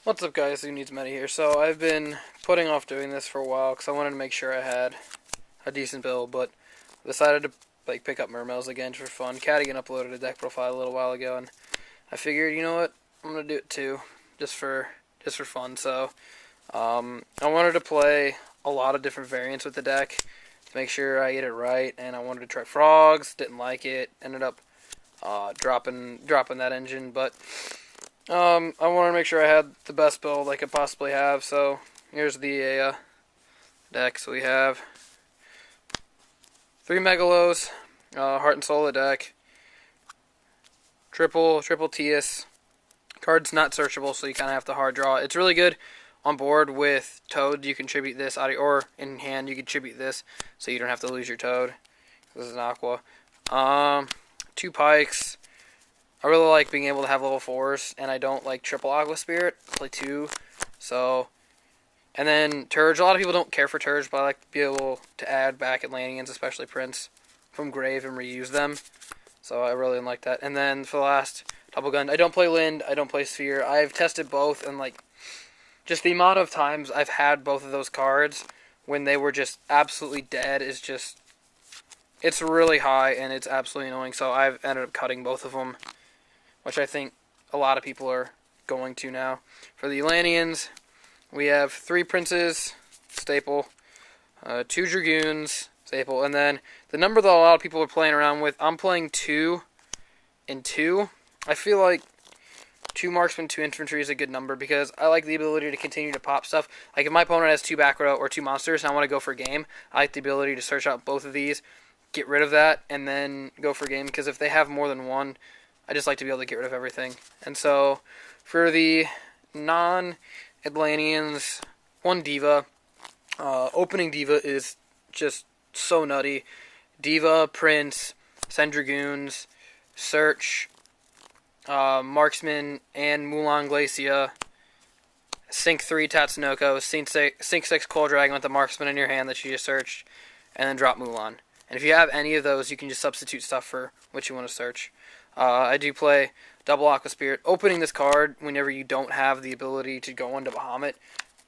What's up, guys? Who needs Medi here? So I've been putting off doing this for a while because I wanted to make sure I had a decent build, but decided to pick up Mermails again for fun. Cadigan uploaded a deck profile a little while ago, and I figured, you know what, I'm gonna do it too, just for fun. So I wanted to play a lot of different variants with the deck to make sure I get it right, and I wanted to try frogs. Didn't like it. Ended up dropping that engine, but I wanted to make sure I had the best build I could possibly have, so here's the deck. So we have 3 Megalos, Heart and Soul of the deck, triple Tias. Card's not searchable, so you kind of have to hard draw. It's really good on board with Toad. You can tribute this, or in hand you can tribute this, so you don't have to lose your Toad. This is an Aqua. 2 Pikes. I really like being able to have level 4s, and I don't like triple Aqua Spirit. I play 2, so... And then Turge. A lot of people don't care for Turge, but I like to be able to add back Atlanteans, especially Prince, from Grave and reuse them. So I really like that. And then for the last Double Gun, I don't play Lind, I don't play Sphere. I've tested both, and just the amount of times I've had both of those cards when they were just absolutely dead is just... It's really high, and it's absolutely annoying, so I've ended up cutting both of them, which I think a lot of people are going to now. For the Atlanteans, we have 3 Princes, staple, 2 Dragoons, staple, and then the number that a lot of people are playing around with, I'm playing 2 and 2. I feel like 2 Marksmen, 2 Infantry is a good number because I like the ability to continue to pop stuff. Like if my opponent has 2 back row or 2 monsters and I want to go for game, I like the ability to search out both of these, get rid of that, and then go for game, because if they have more than one, I just like to be able to get rid of everything. And so, for the non-Atlanteans, 1 Diva. Opening Diva is just so nutty. Diva, Prince, send Dragoons, Search, Marksman, and Mulan Glacia. Sink 3 Tatsunoko, sink 6 Cold Dragon with the Marksman in your hand that you just searched, and then drop Mulan. And if you have any of those, you can just substitute stuff for what you want to search. I do play double Aqua Spirit. Opening this card whenever you don't have the ability to go into Bahamut,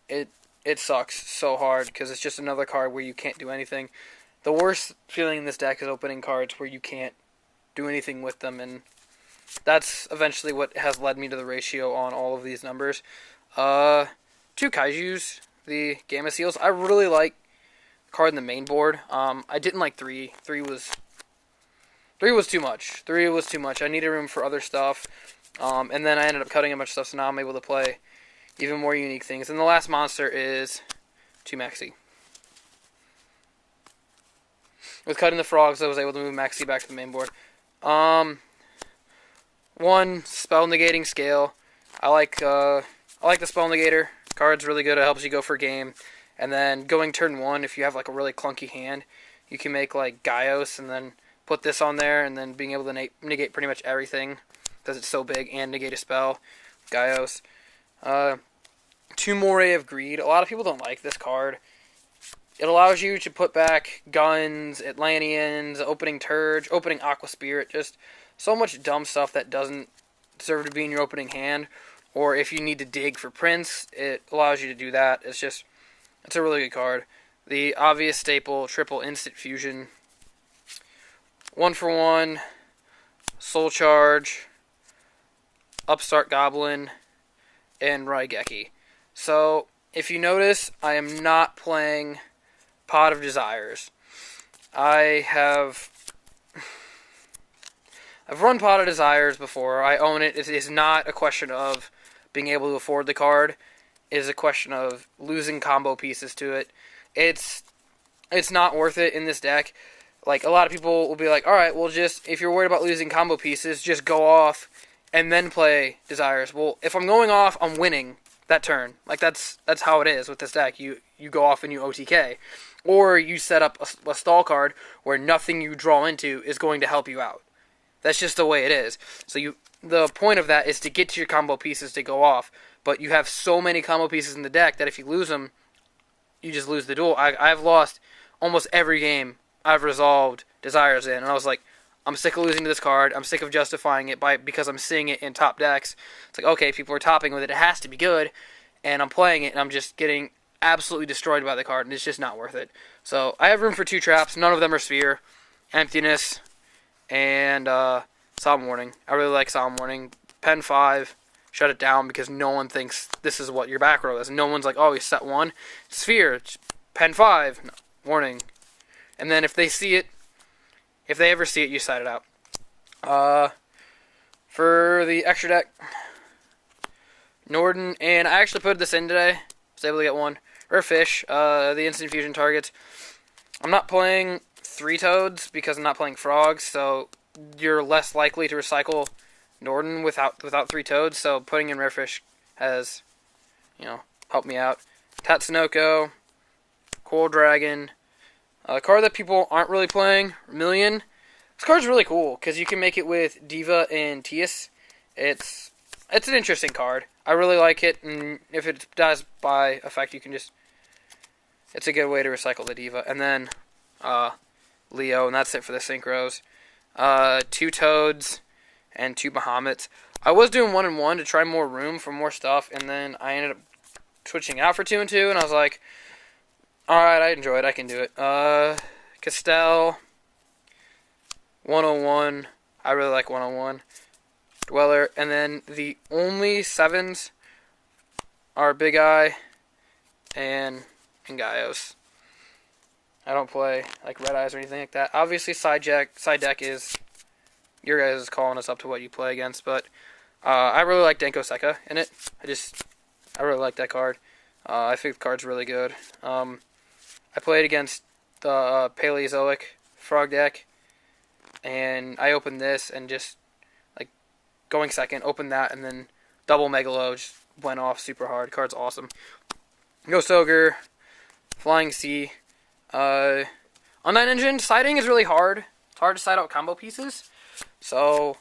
it sucks so hard because it's just another card where you can't do anything. The worst feeling in this deck is opening cards where you can't do anything with them, and that's eventually what has led me to the ratio on all of these numbers. 2 Kaijus, the Gamma Seals. I really like the card in the main board. I didn't like 3. 3 was too much. 3 was too much. I needed room for other stuff. And then I ended up cutting a bunch of stuff, so now I'm able to play even more unique things. And the last monster is 2 Maxi. With cutting the frogs, I was able to move Maxi back to the main board. 1 spell negating scale. I like the spell negator. Card's really good. It helps you go for game. And then going turn 1, if you have a really clunky hand, you can make Gaios and then put this on there, and then being able to negate pretty much everything because it's so big, and negate a spell. Gaios. 2 Moray of Greed. A lot of people don't like this card. It allows you to put back guns, Atlanteans, opening Turge, opening Aqua Spirit, just so much dumb stuff that doesn't deserve to be in your opening hand. Or if you need to dig for Prince, it allows you to do that. It's a really good card. The obvious staple, triple instant fusion. 1 for 1, Soul Charge, Upstart Goblin, and Raigeki. So, if you notice, I am not playing Pot of Desires. I've run Pot of Desires before. I own it. It is not a question of being able to afford the card. It is a question of losing combo pieces to it. It's not worth it in this deck. A lot of people will be like, alright, well, if you're worried about losing combo pieces, just go off and then play Desires. Well, if I'm going off, I'm winning that turn. That's how it is with this deck. You go off and you OTK. Or you set up a stall card where nothing you draw into is going to help you out. That's just the way it is. So the point of that is to get to your combo pieces to go off. But you have so many combo pieces in the deck that if you lose them, you just lose the duel. I've lost almost every game I've resolved Desires in, and I was like, I'm sick of losing to this card. I'm sick of justifying it because I'm seeing it in top decks. It's like, okay, people are topping with it. It has to be good. And I'm playing it, and I'm just getting absolutely destroyed by the card, and it's just not worth it. So I have room for 2 traps. None of them are Sphere, Emptiness, and Solemn Warning. I really like Solemn Warning. Pen 5, shut it down because no one thinks this is what your back row is. No one's like, oh, he's set 1. Sphere, Pen 5, no, Warning. And then if they see it, if they ever see it, you side it out. For the extra deck, Norden, and I actually put this in today. I was able to get 1. Or Fish, the instant fusion targets. I'm not playing 3 Toads because I'm not playing Frogs, so you're less likely to recycle Norden without 3 Toads. So putting in Rare Fish has, helped me out. Tatsunoko, Cool Dragon, a card that people aren't really playing, Million. This card's really cool because you can make it with Diva and Tias. It's an interesting card. I really like it, and if it dies by effect, you can just... It's a good way to recycle the Diva. And then Leo, and that's it for the Synchros. 2 Toads and 2 Bahamets. I was doing 1 and 1 to try more room for more stuff, and then I ended up switching out for 2 and 2, and I was like, alright, I enjoy it, I can do it. Castell, 101, I really like 101. Dweller, and then the only 7s are Big Eye and Gaios. I don't play like Red Eyes or anything like that. Obviously, side deck is your guys is calling us up to what you play against, but I really like Denko Seka in it. I really like that card. I think the card's really good. I played against the Paleozoic Frog deck, and I opened this and just going second, opened that, and then double Megalo just went off super hard. Card's awesome. Ghost Ogre, Flying Sea. On that engine, siding is really hard. It's hard to side out combo pieces. So,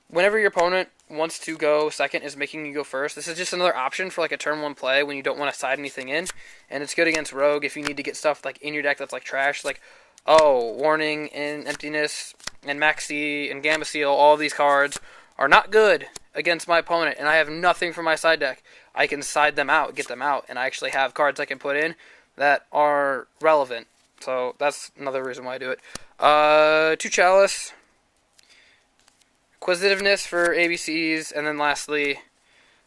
whenever your opponent wants to go second is making you go first, this is just another option for like a turn 1 play when you don't want to side anything in. And it's good against Rogue if you need to get stuff like in your deck that's like trash. Like, oh, Warning and Emptiness and Maxi and Gamma all these cards are not good against my opponent, and I have nothing for my side deck. I can side them out, get them out, and I actually have cards I can put in that are relevant. So that's another reason why I do it. 2 Chalice, Inquisitiveness for ABCs, and then lastly,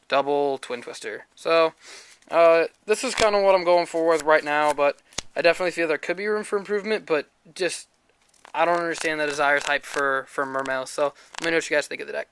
double Twin Twister. So this is kind of what I'm going for with right now, but I definitely feel there could be room for improvement, but just I don't understand the Desire's hype for Mermail. So let me know what you guys think of the deck.